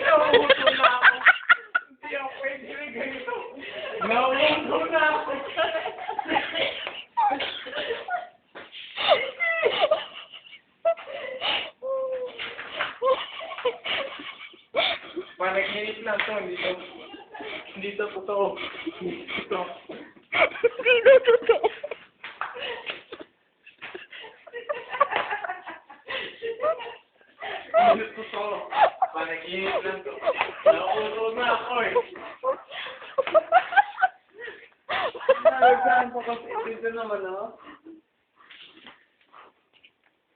Nauuto na ako. Hindi ako pwede na ganito. Nauuto na ako. Parang init lang to. Hindi to totoo. Ito. Hindi na totoo. Hindi to totoo. Parang init lang to. Nauuto na ako eh. Nalagaan pa kasi dito naman oh.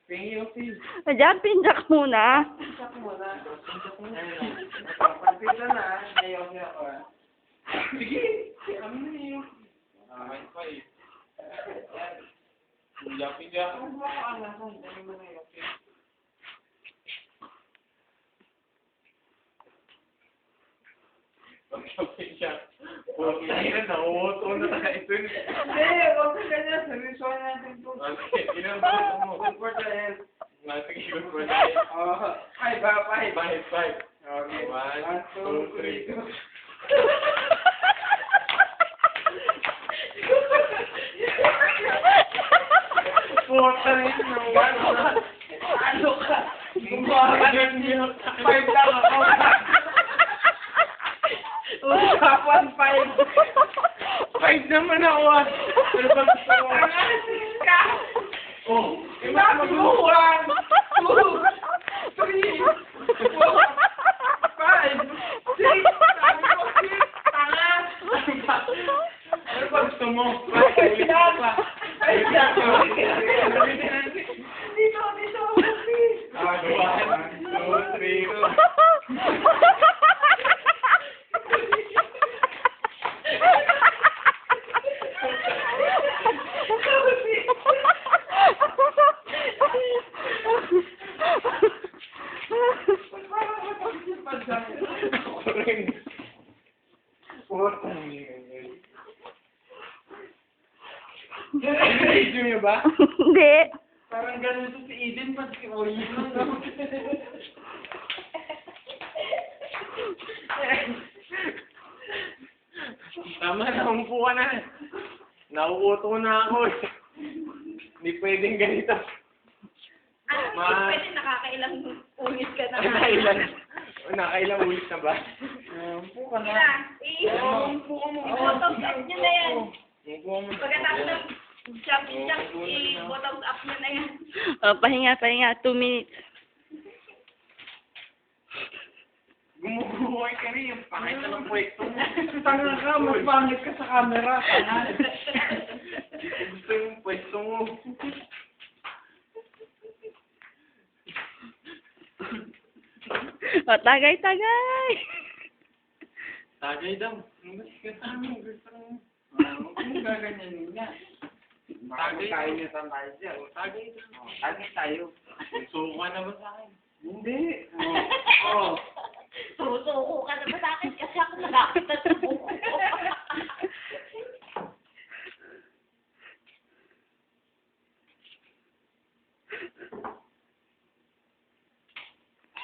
Tingin yung feel. Jumping jack muna. Pinsak muna. Pagpila na, ayaw niya ako ah. Sige! Ano na yun? Ay pa eh. Jumping jack. Ano ba ako alasan? Dali mo na yun. Pag-jumping jack. Okay na, nauuto na tayo ito. Hindi, huwag ka ganyan. Seryosoan natin ito. Okay, ginagawa mo. Good for the health. Sige, good for the health. Five. Okay, 1, 2, 3. Puta na yun, ano ka? Gumawa niya. 5 lang ako. Usapan 5. 5 naman ako ah. Ano ba gusto mo? Ang ka! Oh, imabi mo 1, 2, 3, 4, 5, 6. Sabi ko 6. Tanga! Ano ba gusto mo? Ulit ka pa. Dito. 1, 2, 3. Video niyo ba? Hindi. Parang ganun to si Eden, pati si Oye. Tama na, umpo ka na. Nauuto na ako eh. Hindi pwedeng ganito. Pwede nakakailang ulit ka na. Nakailang ulit na ba? Umpo ka na. Umpo ka mo. I-bottoms up nyo na yan. Umpo ka mo. Pagkatapos ng jumping jack, i-bottoms up nyo na yan. Pahinga. 2 minutes. Gumuguhoy ka rin yung pangit na ng pwesto mo. Tanga ka, mas pangit ka sa camera. Tanga. Gusto yung pwesto mo. Tagay. Tagay daw. Gusto mo. Kung gaganyanin niya. Tagay Tayo daw. niya sa tayo dyan. Tagay daw. Tagay tayo. Suka na ba sa akin? Hindi. Oh.